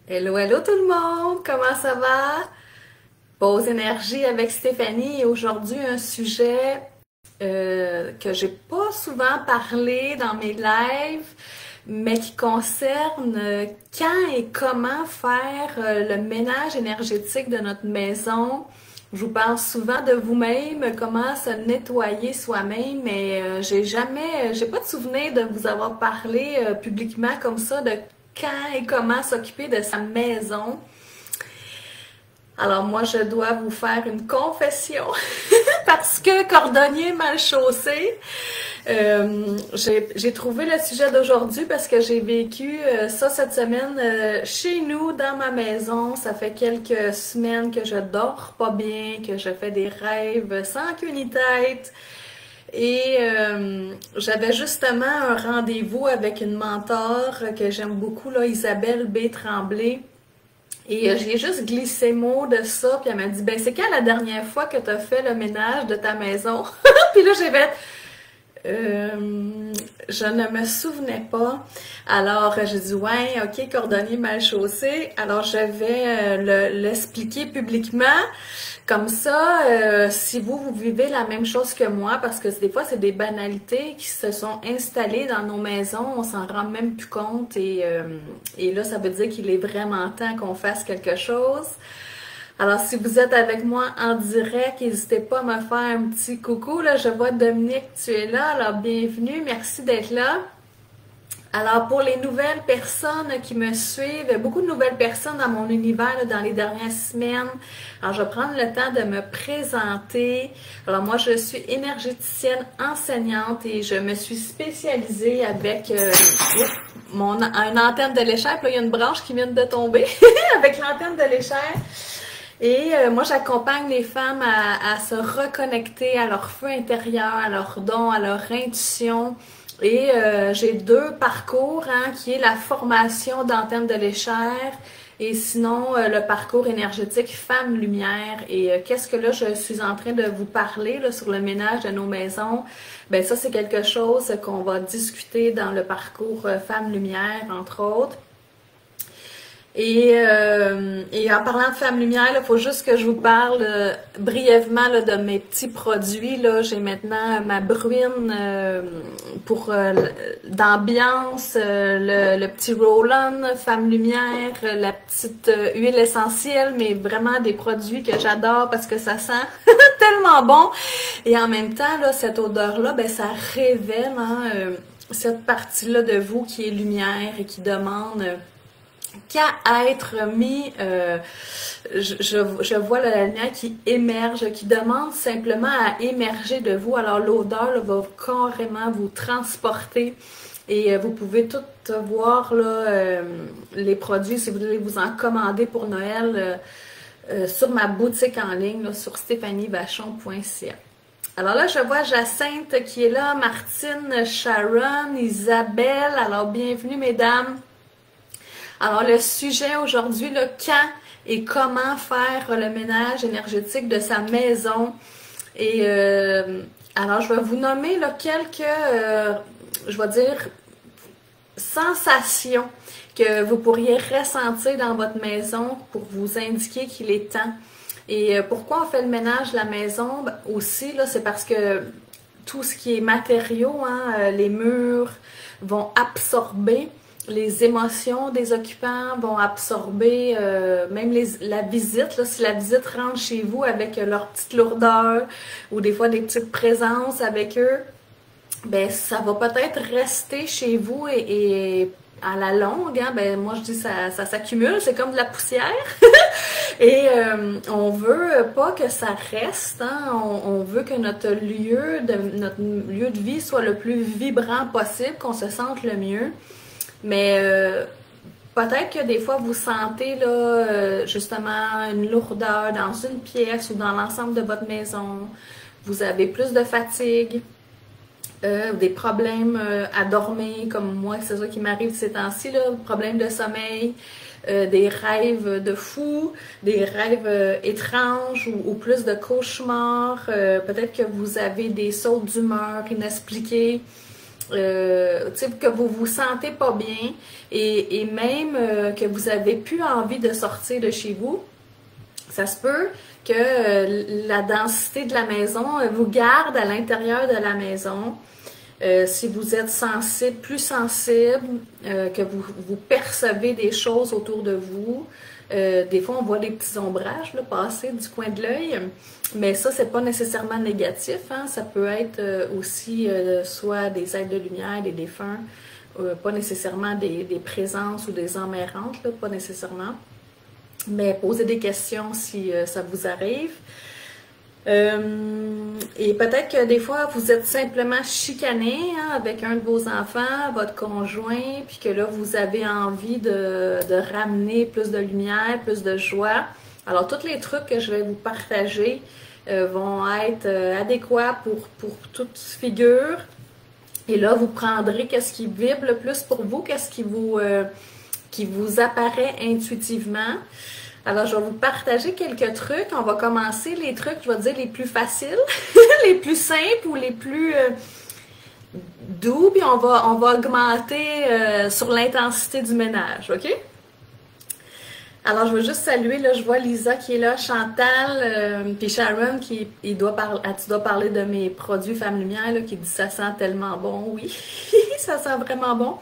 Hello, hello tout le monde! Comment ça va? Pause énergie avec Stéphanie et aujourd'hui un sujet que j'ai pas souvent parlé dans mes lives, mais qui concerne quand et comment faire le ménage énergétique de notre maison. Je vous parle souvent de vous-même, comment se nettoyer soi-même, mais j'ai pas de souvenir de vous avoir parlé publiquement comme ça de quand et comment s'occuper de sa maison. Alors moi, je dois vous faire une confession parce que cordonnier mal chaussé, j'ai trouvé le sujet d'aujourd'hui parce que j'ai vécu ça cette semaine chez nous, dans ma maison. Ça fait quelques semaines que je dors pas bien, que je fais des rêves sans queue ni tête. Et j'avais justement un rendez-vous avec une mentor que j'aime beaucoup, là, Isabelle B. Tremblay. Et j'ai juste glissé mot de ça, puis elle m'a dit, ben c'est quand la dernière fois que tu as fait le ménage de ta maison? Puis là, j'ai fait, je ne me souvenais pas. Alors, j'ai dit, ouais, ok, cordonnier mal chaussé. Alors, je vais l'expliquer publiquement. Comme ça, si vous vivez la même chose que moi, parce que des fois, c'est des banalités qui se sont installées dans nos maisons, on s'en rend même plus compte et là, ça veut dire qu'il est vraiment temps qu'on fasse quelque chose. Alors, si vous êtes avec moi en direct, n'hésitez pas à me faire un petit coucou. Là, je vois Dominique, tu es là. Alors, bienvenue. Merci d'être là. Alors, pour les nouvelles personnes qui me suivent, beaucoup de nouvelles personnes dans mon univers là, dans les dernières semaines. Alors, je vais prendre le temps de me présenter. Alors, moi, je suis énergéticienne enseignante et je me suis spécialisée avec une antenne de l'échelle. Là, il y a une branche qui vient de tomber avec l'antenne de l'échelle. Et moi, j'accompagne les femmes à se reconnecter à leur feu intérieur, à leurs dons, à leur intuition. Et j'ai deux parcours, hein, qui est la formation d'antenne de l'échelle et sinon le parcours énergétique Femme Lumière. Et qu'est-ce que là je suis en train de vous parler là, sur le ménage de nos maisons? Ben ça, c'est quelque chose qu'on va discuter dans le parcours Femme Lumière, entre autres. Et en parlant de Femme Lumière, il faut juste que je vous parle brièvement là, de mes petits produits. Là, j'ai maintenant ma bruine pour d'ambiance, le petit roll-on Femme Lumière, la petite huile essentielle, mais vraiment des produits que j'adore parce que ça sent tellement bon. Et en même temps, là, cette odeur-là, ben ça révèle hein, cette partie-là de vous qui est lumière et qui demande qu'à être mis, je vois la lumière qui émerge, qui demande simplement à émerger de vous. Alors l'odeur là, va carrément vous transporter et vous pouvez tout voir là, les produits si vous voulez vous en commander pour Noël sur ma boutique en ligne là, sur stéphanievachon.ca. Alors là, je vois Jacinthe qui est là, Martine, Sharon, Isabelle. Alors bienvenue mesdames. Alors, le sujet aujourd'hui, là, quand et comment faire le ménage énergétique de sa maison. Et alors, je vais vous nommer là, quelques, je vais dire, sensations que vous pourriez ressentir dans votre maison pour vous indiquer qu'il est temps. Et pourquoi on fait le ménage de la maison aussi, là, c'est parce que tout ce qui est matériaux, hein, les murs vont absorber les émotions des occupants, vont absorber même la visite. Là, si la visite rentre chez vous avec leur petite lourdeur ou des fois des petites présences avec eux, ben ça va peut-être rester chez vous et à la longue, hein, ben moi je dis ça s'accumule, c'est comme de la poussière. Et on veut pas que ça reste, hein, on veut que notre lieu de vie soit le plus vibrant possible, qu'on se sente le mieux. Mais peut-être que des fois vous sentez là justement une lourdeur dans une pièce ou dans l'ensemble de votre maison. Vous avez plus de fatigue, des problèmes à dormir, comme moi, c'est ça qui m'arrive ces temps-ci, là, problèmes de sommeil, des rêves de fou, des rêves étranges ou plus de cauchemars. Peut-être que vous avez des sautes d'humeur inexpliquées. tu sais, que vous vous sentez pas bien et même que vous avez plus envie de sortir de chez vous, ça se peut que la densité de la maison vous garde à l'intérieur de la maison. Si vous êtes sensible, plus sensible, que vous percevez des choses autour de vous, des fois on voit des petits ombrages là, passer du coin de l'œil, mais ça c'est pas nécessairement négatif, hein? Ça peut être aussi soit des êtres de lumière, des défunts, pas nécessairement des présences ou des âmes errantes, là, pas nécessairement, mais posez des questions si ça vous arrive. Et peut-être que des fois, vous êtes simplement chicané hein, avec un de vos enfants, votre conjoint, puis que là, vous avez envie de ramener plus de lumière, plus de joie. Alors, tous les trucs que je vais vous partager vont être adéquats pour toute figure. Et là, vous prendrez qu'est-ce qui vibre le plus pour vous, qu'est-ce qui vous apparaît intuitivement. Alors, je vais vous partager quelques trucs. On va commencer les trucs, je vais dire, les plus faciles, les plus simples ou les plus doux, puis on va augmenter sur l'intensité du ménage, OK? Alors, je veux juste saluer, là, je vois Lisa qui est là, Chantal, puis Sharon tu dois parler de mes produits Femme Lumière, là, qui dit « ça sent tellement bon ». Oui, ça sent vraiment bon.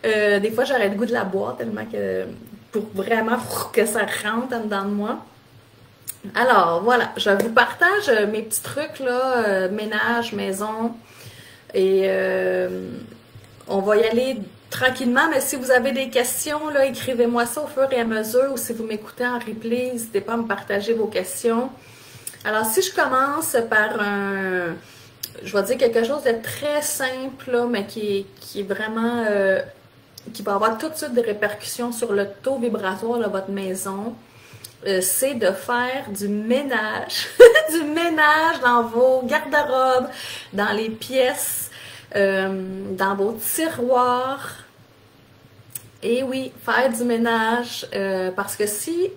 Des fois, j'aurais le goût de la boire tellement que... pour vraiment que ça rentre en dedans de moi. Alors, voilà, je vous partage mes petits trucs, là, ménage, maison, et on va y aller tranquillement, mais si vous avez des questions, là, écrivez-moi ça au fur et à mesure, ou si vous m'écoutez en replay, n'hésitez pas à me partager vos questions. Alors, si je commence par je vais dire quelque chose de très simple, là, mais qui est vraiment... qui va avoir tout de suite des répercussions sur le taux vibratoire de votre maison, c'est de faire du ménage, du ménage dans vos garde-robes, dans les pièces, dans vos tiroirs. Et oui, faire du ménage, parce que si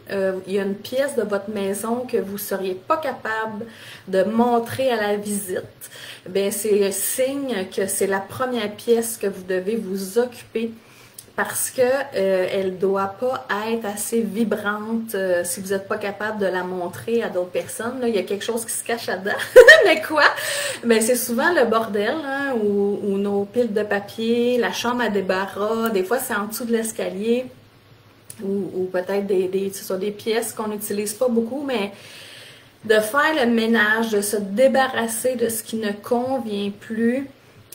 il y a une pièce de votre maison que vous ne seriez pas capable de montrer à la visite, bien c'est un signe que c'est la première pièce que vous devez vous occuper, parce que elle doit pas être assez vibrante si vous n'êtes pas capable de la montrer à d'autres personnes. Là, il y a quelque chose qui se cache là-dedans. Mais quoi? Mais c'est souvent le bordel, hein, ou nos piles de papier, la chambre à débarras, des fois c'est en dessous de l'escalier, ou peut-être des pièces qu'on n'utilise pas beaucoup, mais de faire le ménage, de se débarrasser de ce qui ne convient plus,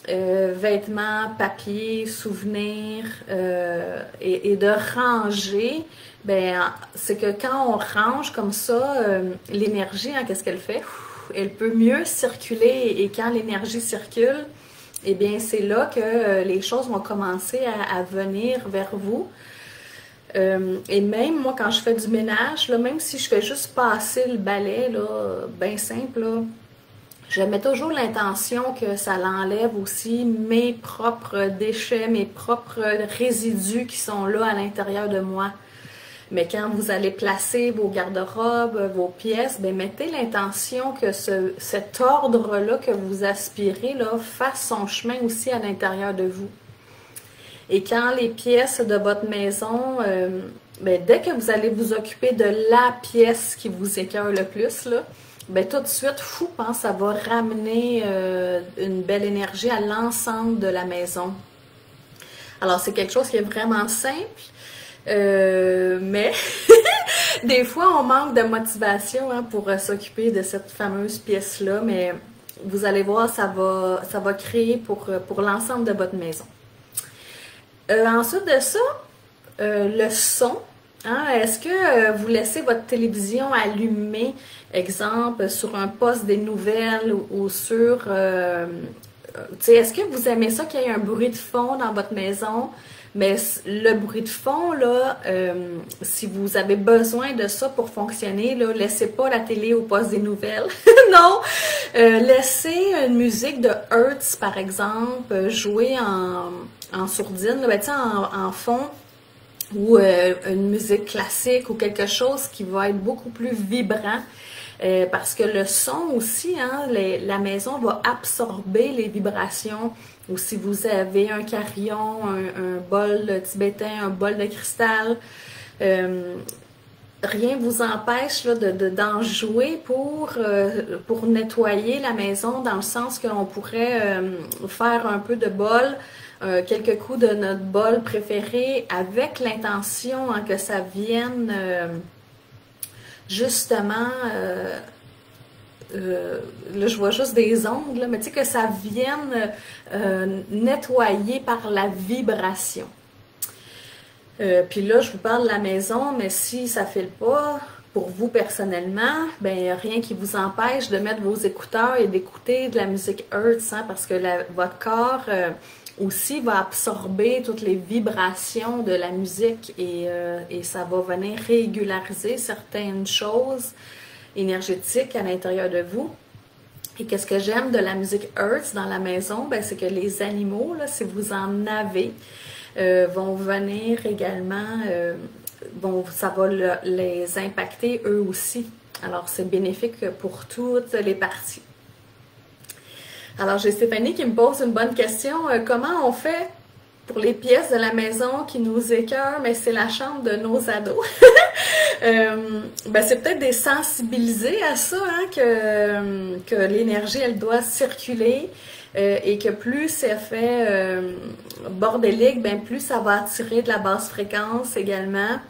vêtements, papier, souvenirs, et de ranger, ben c'est que quand on range comme ça, l'énergie, hein, qu'est-ce qu'elle fait? Elle peut mieux circuler, et quand l'énergie circule, eh bien c'est là que les choses vont commencer à venir vers vous. Et même moi, quand je fais du ménage, là, même si je fais juste passer le balai, là, bien simple, là, je mets toujours l'intention que ça l'enlève aussi mes propres déchets, mes propres résidus qui sont là à l'intérieur de moi. Mais quand vous allez placer vos garde-robes, vos pièces, bien, mettez l'intention que cet ordre-là que vous aspirez là, fasse son chemin aussi à l'intérieur de vous. Et quand les pièces de votre maison, bien, dès que vous allez vous occuper de la pièce qui vous écœure le plus, là, bien, tout de suite, ça va ramener une belle énergie à l'ensemble de la maison. Alors, c'est quelque chose qui est vraiment simple, mais des fois, on manque de motivation hein, pour s'occuper de cette fameuse pièce-là, mais vous allez voir, ça va créer pour l'ensemble de votre maison. Ensuite de ça, le son. Hein, est-ce que vous laissez votre télévision allumée, exemple, sur un poste des nouvelles ou sur... est-ce que vous aimez ça qu'il y ait un bruit de fond dans votre maison? Mais le bruit de fond, là, si vous avez besoin de ça pour fonctionner, là, laissez pas la télé au poste des nouvelles. Non! Laissez une musique de Hertz, par exemple, jouer en sourdine, ben, en fond, ou une musique classique ou quelque chose qui va être beaucoup plus vibrant. Parce que le son aussi, hein, la maison va absorber les vibrations ou si vous avez un carillon, un bol tibétain, un bol de cristal, rien vous empêche là, d'en jouer pour nettoyer la maison, dans le sens qu'on pourrait faire un peu de bol, quelques coups de notre bol préféré, avec l'intention hein, que ça vienne justement, là je vois juste des ongles, là, mais tu sais que ça vienne nettoyer par la vibration. Puis là, je vous parle de la maison, mais si ça ne file pas pour vous personnellement, ben il n'y a rien qui vous empêche de mettre vos écouteurs et d'écouter de la musique Hertz, hein, parce que votre corps aussi va absorber toutes les vibrations de la musique et ça va venir régulariser certaines choses énergétiques à l'intérieur de vous. Et qu'est-ce que j'aime de la musique Hertz dans la maison? Ben, c'est que les animaux, là, si vous en avez, vont venir également, ça va les impacter eux aussi. Alors, c'est bénéfique pour toutes les parties. Alors, j'ai Stéphanie qui me pose une bonne question. Comment on fait pour les pièces de la maison qui nous écœurent, mais c'est la chambre de nos ados? C'est peut-être des sensibiliser à ça, hein, que l'énergie, elle doit circuler. Et que plus ça fait bordélique, ben plus ça va attirer de la basse fréquence également.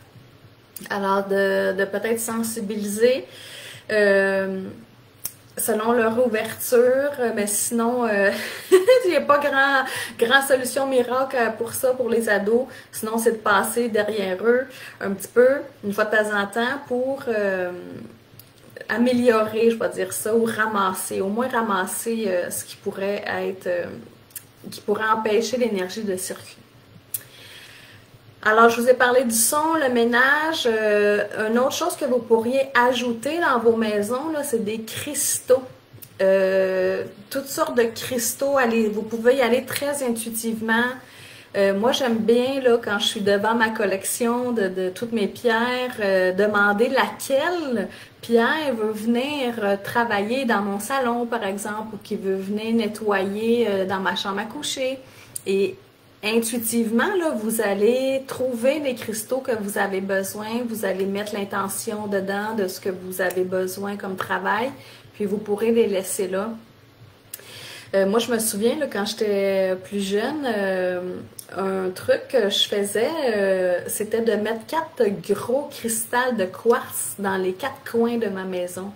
Alors de peut-être sensibiliser selon leur ouverture, mais sinon il n'y a pas grand solution miracle pour ça pour les ados. Sinon c'est de passer derrière eux un petit peu, une fois de temps en temps, pour améliorer, je vais dire ça, ou ramasser, au moins ramasser ce qui pourrait être, qui pourrait empêcher l'énergie de circuler. Alors, je vous ai parlé du son, le ménage. Une autre chose que vous pourriez ajouter dans vos maisons, là, c'est des cristaux. Toutes sortes de cristaux, vous pouvez y aller très intuitivement. Moi, j'aime bien, là, quand je suis devant ma collection de toutes mes pierres, demander laquelle pierre veut venir travailler dans mon salon, par exemple, ou qui veut venir nettoyer dans ma chambre à coucher. Et intuitivement, là, vous allez trouver les cristaux que vous avez besoin, vous allez mettre l'intention dedans de ce que vous avez besoin comme travail, puis vous pourrez les laisser là. Moi, je me souviens, là, quand j'étais plus jeune, un truc que je faisais, c'était de mettre 4 gros cristals de quartz dans les 4 coins de ma maison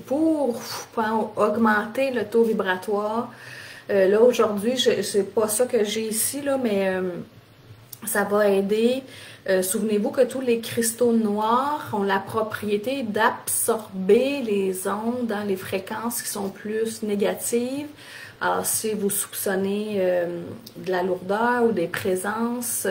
pour augmenter le taux vibratoire. Là, aujourd'hui, c'est pas ça que j'ai ici, là, mais ça va aider. Souvenez-vous que tous les cristaux noirs ont la propriété d'absorber les ondes dans les fréquences qui sont plus négatives. Alors, si vous soupçonnez de la lourdeur ou des présences,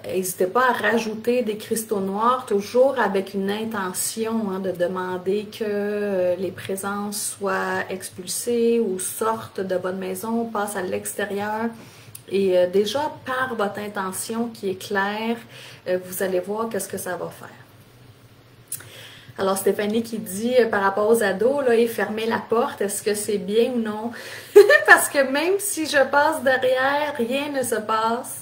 n'hésitez pas à rajouter des cristaux noirs, toujours avec une intention hein, de demander que les présences soient expulsées ou sortent de votre maison, passent à l'extérieur. Et déjà, par votre intention qui est claire, vous allez voir qu'est-ce que ça va faire. Alors, Stéphanie qui dit, par rapport aux ados, là, et fermer la porte, est-ce que c'est bien ou non? Parce que même si je passe derrière, rien ne se passe.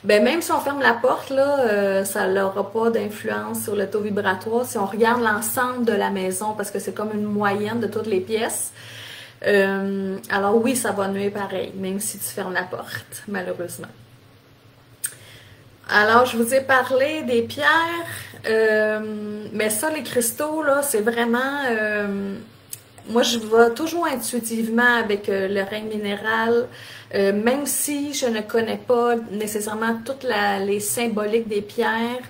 Ben, même si on ferme la porte, là, ça n'aura pas d'influence sur le taux vibratoire. Si on regarde l'ensemble de la maison, parce que c'est comme une moyenne de toutes les pièces, alors oui, ça va nuire pareil, même si tu fermes la porte, malheureusement. Alors, je vous ai parlé des pierres, mais ça, les cristaux, là, c'est vraiment... moi, je vais toujours intuitivement avec le règne minéral, même si je ne connais pas nécessairement toutes les symboliques des pierres.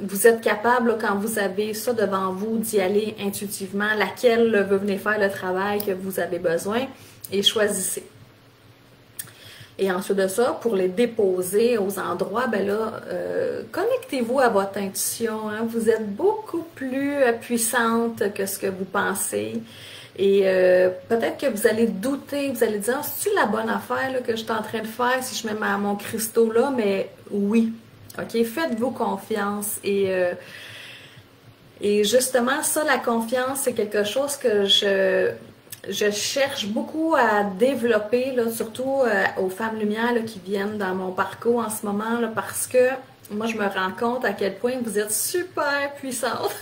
Vous êtes capable, là, quand vous avez ça devant vous, d'y aller intuitivement, laquelle veut venir faire le travail que vous avez besoin, et choisissez. Et ensuite de ça, pour les déposer aux endroits, ben là, connectez-vous à votre intuition. Hein? Vous êtes beaucoup plus puissante que ce que vous pensez. Et peut-être que vous allez douter, vous allez dire, c'est-tu la bonne affaire là, que je suis en train de faire si je mets mon cristaux là? Mais oui. OK? Faites-vous confiance. Et justement, ça, la confiance, c'est quelque chose que je cherche beaucoup à développer, là, surtout aux femmes lumière là, qui viennent dans mon parcours en ce moment, là, parce que moi, je me rends compte à quel point vous êtes super puissante,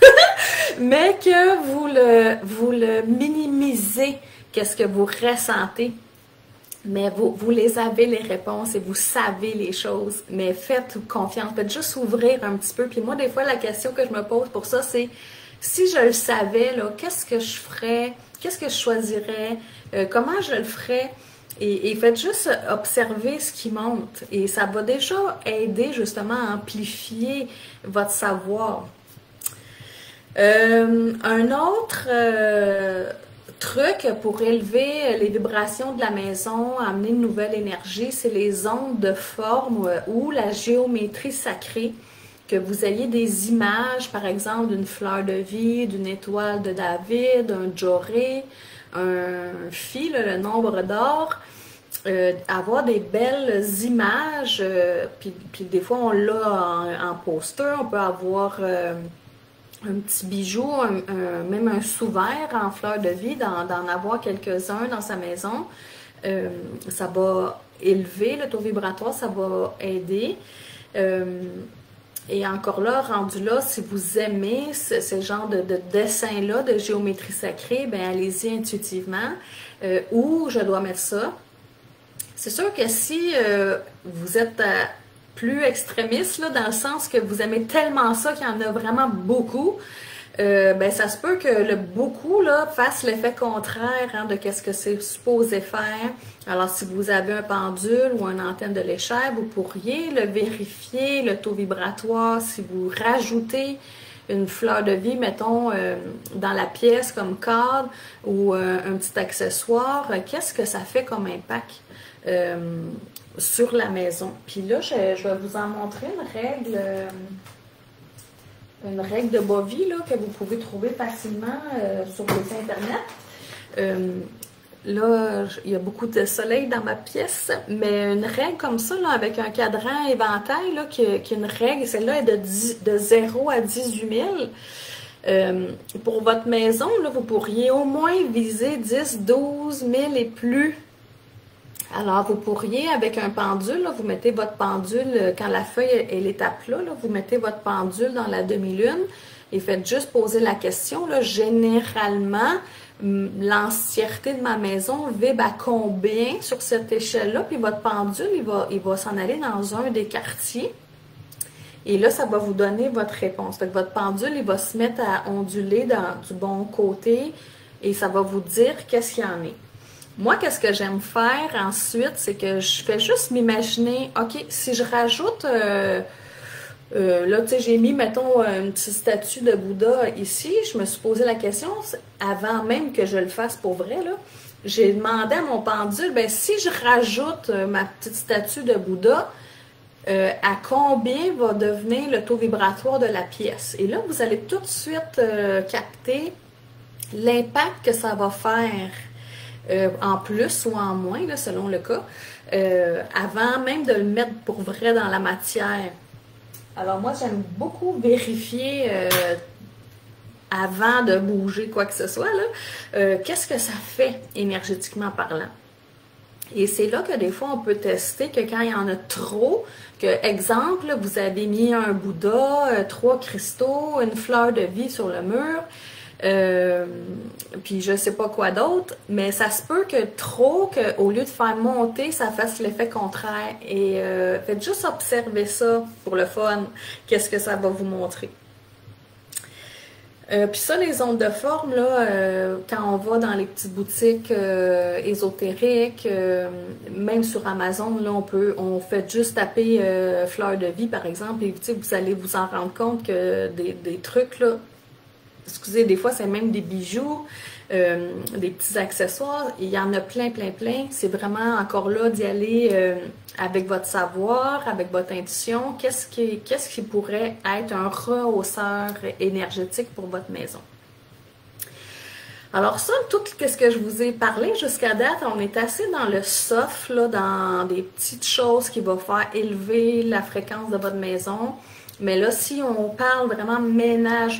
mais que vous le minimisez, qu'est-ce que vous ressentez. Mais vous les avez les réponses et vous savez les choses, mais faites confiance, faites juste ouvrir un petit peu. Puis moi, des fois, la question que je me pose pour ça, c'est si je le savais, là, qu'est-ce que je ferais, qu'est-ce que je choisirais, comment je le ferais, et faites juste observer ce qui monte. Et ça va déjà aider justement à amplifier votre savoir. Un autre truc pour élever les vibrations de la maison, amener une nouvelle énergie, c'est les ondes de forme ou la géométrie sacrée. Que vous ayez des images, par exemple, d'une fleur de vie, d'une étoile de David, un Joré, un Phi, le nombre d'or, avoir des belles images, puis des fois on l'a en poster, on peut avoir un petit bijou, même un sous-verre en fleur de vie, d'en avoir quelques-uns dans sa maison. Ça va élever le taux vibratoire, ça va aider. Et encore là, rendu là, si vous aimez ce genre de dessin-là, de géométrie sacrée, ben allez-y intuitivement. Où je dois mettre ça? C'est sûr que si vous êtes plus extrémiste, là, dans le sens que vous aimez tellement ça qu'il y en a vraiment beaucoup, ben ça se peut que le beaucoup là fasse l'effet contraire hein, de qu'est-ce que c'est supposé faire. Alors si vous avez un pendule ou une antenne de l'échelle, vous pourriez le vérifier, le taux vibratoire, si vous rajoutez une fleur de vie, mettons, dans la pièce comme cadre ou un petit accessoire, qu'est-ce que ça fait comme impact sur la maison. Puis là, je vais vous en montrer une règle de Bovie là, que vous pouvez trouver facilement sur le site internet. Là, il y a beaucoup de soleil dans ma pièce, mais une règle comme ça, là, avec un cadran éventail, là, qui est une règle, celle-là est de 0 à 18 000. Pour votre maison, là, vous pourriez au moins viser 10, 12 000 et plus. Alors, vous pourriez, avec un pendule, là, vous mettez votre pendule, quand la feuille elle est à plat, là, vous mettez votre pendule dans la demi-lune et faites juste poser la question. Là, généralement, l'entièreté de ma maison vibre à combien sur cette échelle-là? Puis votre pendule, il va s'en aller dans un des quartiers. Et là, ça va vous donner votre réponse. Fait que votre pendule, il va se mettre à onduler du bon côté et ça va vous dire qu'est-ce qu'il y en est. Moi, qu'est-ce que j'aime faire ensuite, c'est que je fais juste m'imaginer, OK, si je rajoute, là, tu sais, j'ai mis, mettons, une petite statue de Bouddha ici, je me suis posé la question, avant même que je le fasse pour vrai, là, j'ai demandé à mon pendule, ben si je rajoute ma petite statue de Bouddha, à combien va devenir le taux vibratoire de la pièce? Et là, vous allez tout de suite capter l'impact que ça va faire. En plus ou en moins, là, selon le cas, avant même de le mettre pour vrai dans la matière. Alors moi, j'aime beaucoup vérifier avant de bouger quoi que ce soit, là, qu'est-ce que ça fait énergétiquement parlant. Et c'est là que des fois, on peut tester que quand il y en a trop, que, exemple, vous avez mis un Bouddha, 3 cristaux, une fleur de vie sur le mur, puis je sais pas quoi d'autre, mais ça se peut que trop, qu'au lieu de faire monter, ça fasse l'effet contraire. Et faites juste observer ça pour le fun, qu'est-ce que ça va vous montrer. Puis ça, les ondes de forme, là, quand on va dans les petites boutiques ésotériques, même sur Amazon, là, on fait juste taper fleur de vie, par exemple, et vous allez vous en rendre compte que des trucs, là, excusez, des fois, c'est même des bijoux, des petits accessoires. Il y en a plein, plein, plein. C'est vraiment encore là d'y aller avec votre savoir, avec votre intuition. Qu'est-ce qui pourrait être un rehausseur énergétique pour votre maison? Alors ça, tout ce que je vous ai parlé jusqu'à date, on est assez dans le soft, là, dans des petites choses qui vont faire élever la fréquence de votre maison. Mais là, si on parle vraiment ménage,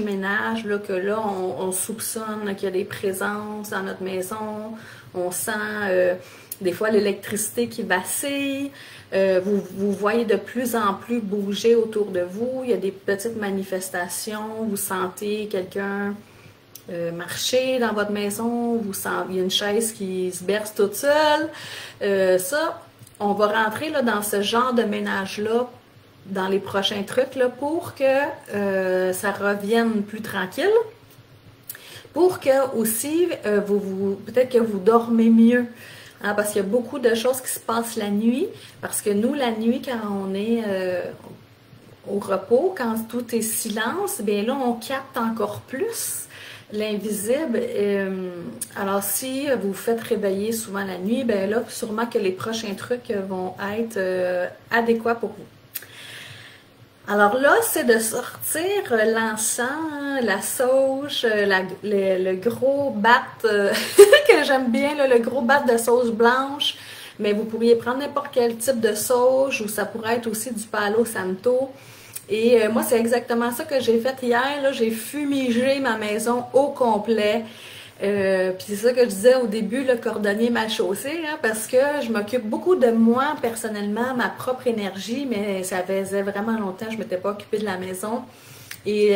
là, que là, on soupçonne qu'il y a des présences dans notre maison, on sent des fois l'électricité qui vacille, vous voyez de plus en plus bouger autour de vous, il y a des petites manifestations, vous sentez quelqu'un marcher dans votre maison, il y a une chaise qui se berce toute seule. Ça, on va rentrer là, dans ce genre de ménage-là dans les prochains trucs là, pour que ça revienne plus tranquille. Pour que aussi, peut-être que vous dormez mieux. Hein, parce qu'il y a beaucoup de choses qui se passent la nuit. Parce que nous, la nuit, quand on est au repos, quand tout est silence, bien là, on capte encore plus l'invisible. Alors, si vous vous faites réveiller souvent la nuit, bien là, sûrement que les prochains trucs vont être adéquats pour vous. Alors là, c'est de sortir l'encens, la sauge, le gros bat que j'aime bien, là, le gros bat de sauge blanche. Mais vous pourriez prendre n'importe quel type de sauge ou ça pourrait être aussi du Palo Santo. Et moi, c'est exactement ça que j'ai fait hier. Là, j'ai fumigé ma maison au complet. Puis c'est ça que je disais au début, le cordonnier mal chaussé, hein, parce que je m'occupe beaucoup de moi personnellement, ma propre énergie, mais ça faisait vraiment longtemps que je ne m'étais pas occupée de la maison. Et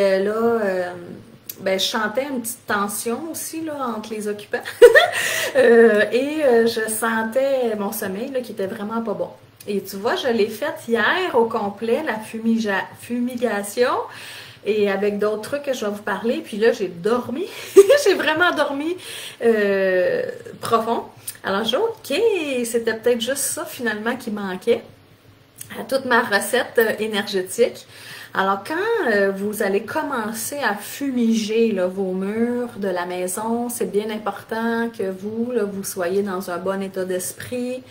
ben, je sentais une petite tension aussi là, entre les occupants. Je sentais mon sommeil là, qui était vraiment pas bon. Et tu vois, je l'ai faite hier au complet, la fumigation. Et avec d'autres trucs que je vais vous parler. Puis là, j'ai dormi. J'ai vraiment dormi profond. Alors, j'ai OK, c'était peut-être juste ça finalement qui manquait à toute ma recette énergétique. Alors, quand vous allez commencer à fumiger là, vos murs de la maison, c'est bien important que vous, là, vous soyez dans un bon état d'esprit,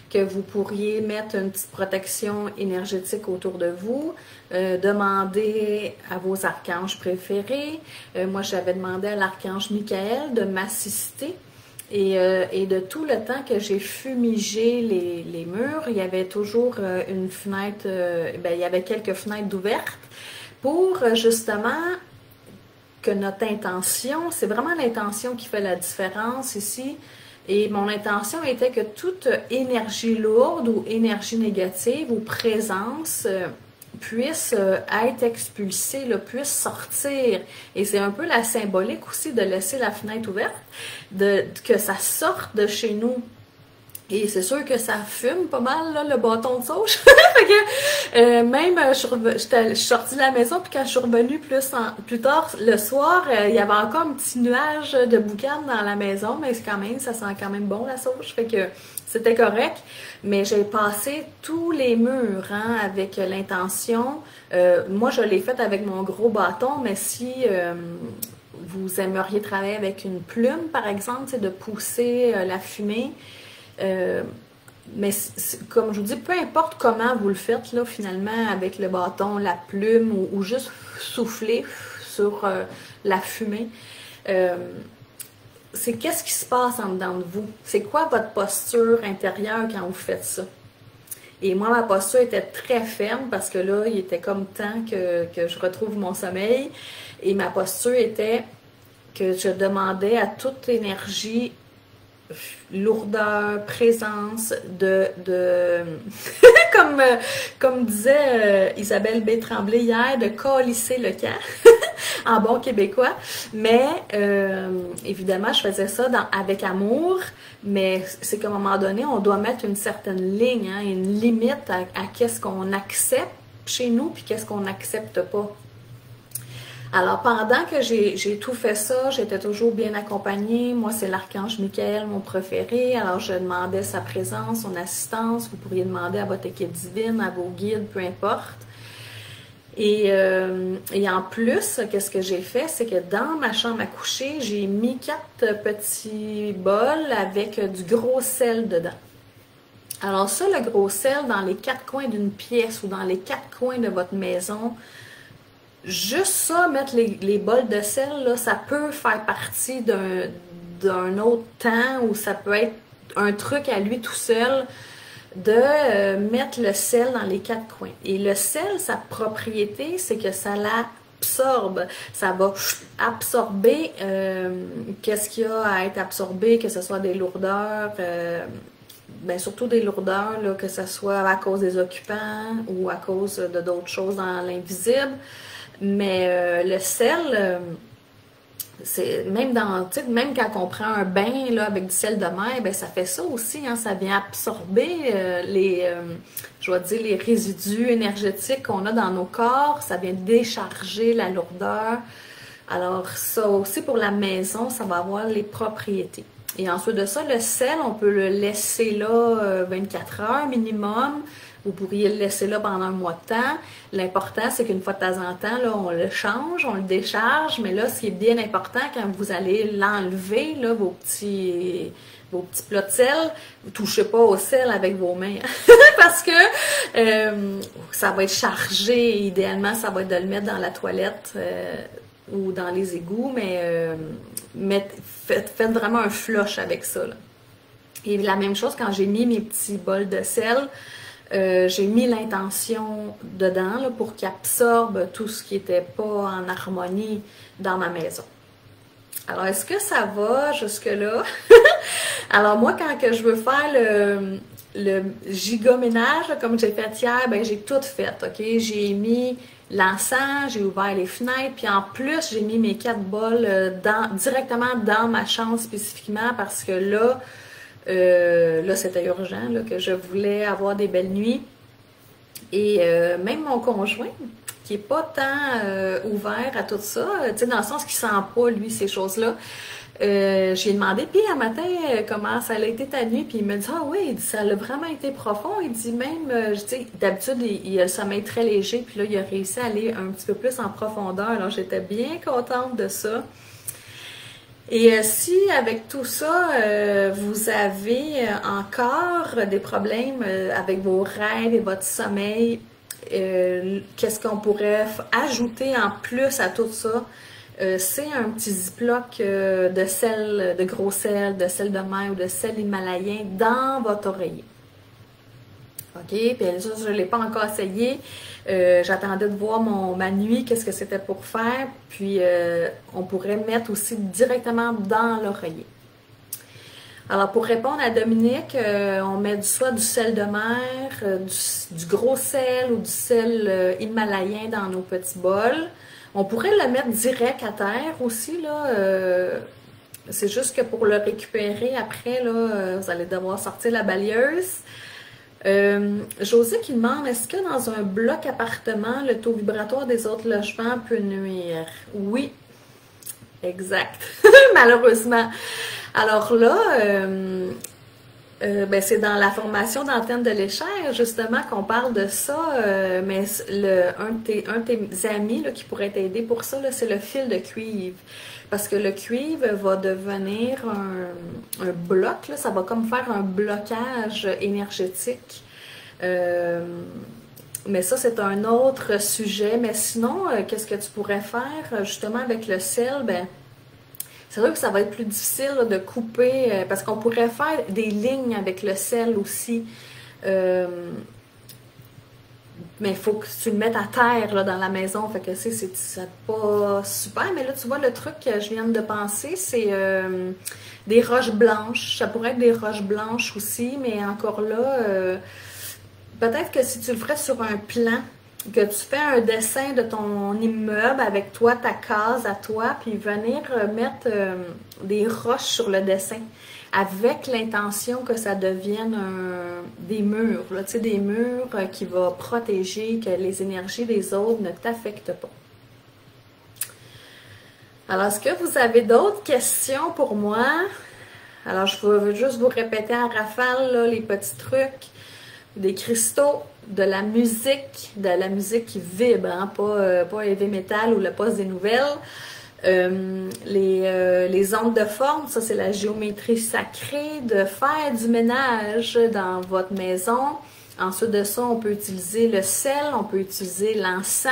que vous pourriez mettre une petite protection énergétique autour de vous, demander à vos archanges préférés. Moi, j'avais demandé à l'archange Michael de m'assister et de tout le temps que j'ai fumigé les murs, il y avait toujours une fenêtre, il y avait quelques fenêtres d'ouvertes pour justement que notre intention, c'est vraiment l'intention qui fait la différence ici. Et mon intention était que toute énergie lourde ou énergie négative ou présence puisse être expulsée, là, puisse sortir. Et c'est un peu la symbolique aussi de laisser la fenêtre ouverte, que ça sorte de chez nous. Et c'est sûr que ça fume pas mal, là, le bâton de sauge. Même, je suis sortie de la maison, puis quand je suis revenue plus tard le soir, il y avait encore un petit nuage de boucan dans la maison, mais ça sent quand même bon, la sauge. Fait que c'était correct. Mais j'ai passé tous les murs hein, avec l'intention. Moi, je l'ai fait avec mon gros bâton, mais si vous aimeriez travailler avec une plume, par exemple, c'est de pousser la fumée. Mais comme je vous dis, peu importe comment vous le faites, là, finalement, avec le bâton, la plume ou juste souffler sur la fumée, c'est qu'est-ce qui se passe en dedans de vous? C'est quoi votre posture intérieure quand vous faites ça? Et moi, ma posture était très ferme parce que là, il était comme temps que je retrouve mon sommeil. Et ma posture était que je demandais à toute énergie lourdeur, présence comme disait Isabelle B. Tremblay hier, de câlisser le camp en bon québécois. Mais évidemment, je faisais ça avec amour, mais c'est qu'à un moment donné, on doit mettre une certaine ligne, hein, une limite à qu'est-ce qu'on accepte chez nous puis qu'est-ce qu'on n'accepte pas. Alors, pendant que j'ai tout fait ça, j'étais toujours bien accompagnée. Moi, c'est l'archange Michael, mon préféré. Alors, je demandais sa présence, son assistance. Vous pourriez demander à votre équipe divine, à vos guides, peu importe. Et en plus, qu'est-ce que j'ai fait? C'est que dans ma chambre à coucher, j'ai mis 4 petits bols avec du gros sel dedans. Alors ça, le gros sel, dans les 4 coins d'une pièce ou dans les 4 coins de votre maison, juste ça, mettre les bols de sel, là, ça peut faire partie d'un autre temps ou ça peut être un truc à lui tout seul de mettre le sel dans les quatre coins. Et le sel, sa propriété, c'est que ça l'absorbe. Ça va absorber qu'est-ce qu'il y a à être absorbé, que ce soit des lourdeurs, ben surtout des lourdeurs, là, que ce soit à cause des occupants ou à cause de d'autres choses dans l'invisible. Mais le sel, c'est même dans, tu sais, même quand on prend un bain là, avec du sel de mer, ben ça fait ça aussi, hein, ça vient absorber je vais dire, les résidus énergétiques qu'on a dans nos corps, ça vient décharger la lourdeur. Alors ça aussi pour la maison, ça va avoir les propriétés. Et ensuite de ça, le sel, on peut le laisser là 24 heures minimum. Vous pourriez le laisser là pendant un mois de temps. L'important, c'est qu'une fois de temps en temps, là, on le change, on le décharge. Mais là, ce qui est bien important, quand vous allez l'enlever, là, vos petits plats de sel, vous ne touchez pas au sel avec vos mains. Parce que ça va être chargé. Idéalement, ça va être de le mettre dans la toilette ou dans les égouts. Mais faites vraiment un flush avec ça, là. Et la même chose, quand j'ai mis mes petits bols de sel, j'ai mis l'intention dedans là, pour qu'il absorbe tout ce qui n'était pas en harmonie dans ma maison. Alors, est-ce que ça va jusque-là? Alors, moi, quand que je veux faire le gigaménage, comme j'ai fait hier, ben j'ai tout fait, OK? J'ai mis l'encens, j'ai ouvert les fenêtres, puis en plus, j'ai mis mes 4 bols directement dans ma chambre spécifiquement parce que là, c'était urgent, là, que je voulais avoir des belles nuits. Et même mon conjoint, qui est pas tant ouvert à tout ça, tu sais, dans le sens qu'il sent pas, lui, ces choses-là, j'ai demandé, puis un matin, comment ça a été ta nuit, puis il me dit, ah oui, il dit, ça a vraiment été profond, il dit même, tu sais, d'habitude, il a le sommeil très léger, puis là, il a réussi à aller un petit peu plus en profondeur, alors j'étais bien contente de ça. Et si avec tout ça, vous avez encore des problèmes avec vos rêves et votre sommeil, qu'est-ce qu'on pourrait ajouter en plus à tout ça? C'est un petit ziploc de sel, de gros sel, de sel de mer ou de sel himalayen dans votre oreiller. OK? Puis ça, je ne l'ai pas encore essayé. J'attendais de voir ma nuit, qu'est-ce que c'était pour faire. Puis, on pourrait mettre aussi directement dans l'oreiller. Alors, pour répondre à Dominique, on met soit du sel de mer, du gros sel ou du sel himalayen dans nos petits bols. On pourrait le mettre direct à terre aussi, là. C'est juste que pour le récupérer après, là, vous allez devoir sortir la balayeuse. José qui demande, est-ce que dans un bloc appartement, le taux vibratoire des autres logements peut nuire? Oui, exact, malheureusement. Alors là, ben c'est dans la formation d'antenne de l'échelle, justement, qu'on parle de ça, mais un de tes amis là, qui pourrait t'aider pour ça, c'est le fil de cuivre. Parce que le cuivre va devenir un bloc, là, ça va comme faire un blocage énergétique. Mais ça, c'est un autre sujet. Mais sinon, qu'est-ce que tu pourrais faire justement avec le sel? Ben, c'est vrai que ça va être plus difficile là, de couper, parce qu'on pourrait faire des lignes avec le sel aussi. Mais il faut que tu le mettes à terre là, dans la maison. Fait que c'est pas super. Mais là, tu vois, le truc que je viens de penser, c'est des roches blanches. Ça pourrait être des roches blanches aussi, mais encore là, peut-être que si tu le ferais sur un plan, que tu fais un dessin de ton immeuble avec toi, ta case à toi, puis venir mettre des roches sur le dessin avec l'intention que ça devienne des murs, là, tu sais, des murs qui vont protéger, que les énergies des autres ne t'affectent pas. Alors, est-ce que vous avez d'autres questions pour moi? Alors, je vais juste vous répéter en rafale là, les petits trucs. Des cristaux, de la musique qui vibre, hein, pas heavy metal ou le poste des nouvelles. Les ondes de forme, ça c'est la géométrie sacrée, de faire du ménage dans votre maison. Ensuite de ça, on peut utiliser le sel, on peut utiliser l'encens,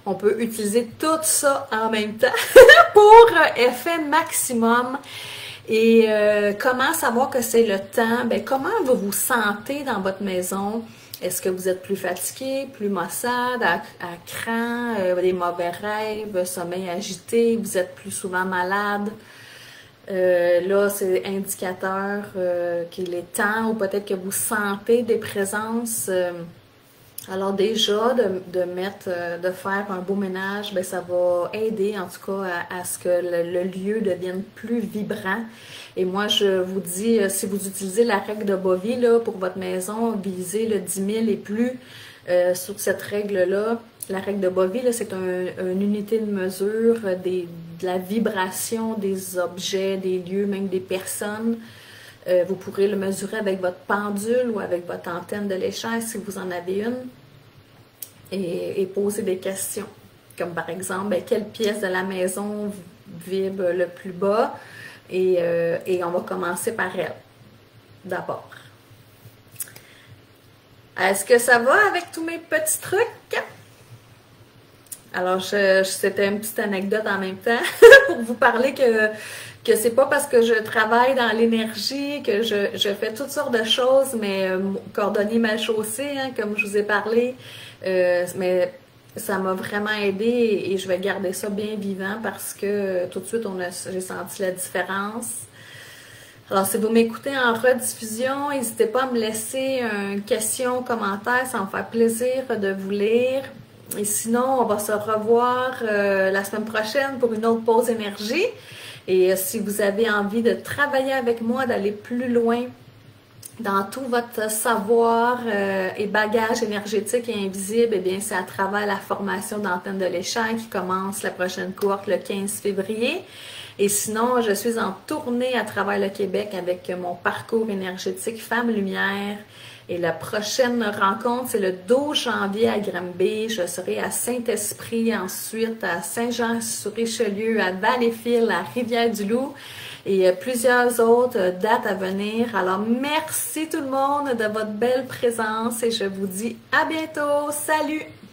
on peut utiliser tout ça en même temps pour effet maximum. Et comment savoir que c'est le temps? Ben, comment vous vous sentez dans votre maison? Est-ce que vous êtes plus fatigué, plus maussade, à cran, des mauvais rêves, sommeil agité, vous êtes plus souvent malade? Là, c'est indicateur qu'il est temps, ou peut-être que vous sentez des présences. Alors déjà, de faire un beau ménage, ben ça va aider en tout cas à ce que le lieu devienne plus vibrant. Et moi, je vous dis, si vous utilisez la règle de Bovy là, pour votre maison, visez le 10 000 et plus sur cette règle-là. La règle de Bovy, c'est une unité de mesure de la vibration des objets, des lieux, même des personnes. Vous pourrez le mesurer avec votre pendule ou avec votre antenne de l'échelle si vous en avez une et poser des questions. Comme par exemple, ben, quelle pièce de la maison vibre le plus bas et on va commencer par elle d'abord. Est-ce que ça va avec tous mes petits trucs? Alors, c'était une petite anecdote en même temps pour vous parler que c'est pas parce que je travaille dans l'énergie que je fais toutes sortes de choses, mais cordonnier mal chaussé, hein, comme je vous ai parlé, mais ça m'a vraiment aidé et je vais garder ça bien vivant parce que tout de suite, j'ai senti la différence. Alors, si vous m'écoutez en rediffusion, n'hésitez pas à me laisser une question, commentaire, ça me fait plaisir de vous lire. Et sinon, on va se revoir la semaine prochaine pour une autre pause énergie. Et si vous avez envie de travailler avec moi, d'aller plus loin dans tout votre savoir et bagage énergétique et invisible, eh bien, c'est à travers la formation d'Antenne de l'échelle qui commence la prochaine cohorte le 15 février. Et sinon, je suis en tournée à travers le Québec avec mon parcours énergétique Femme Lumière. Et la prochaine rencontre, c'est le 12 janvier à Granby. Je serai à Saint-Esprit, ensuite à Saint-Jean-sur-Richelieu, à Valleyfield, à Rivière-du-Loup et plusieurs autres dates à venir. Alors, merci tout le monde de votre belle présence et je vous dis à bientôt. Salut!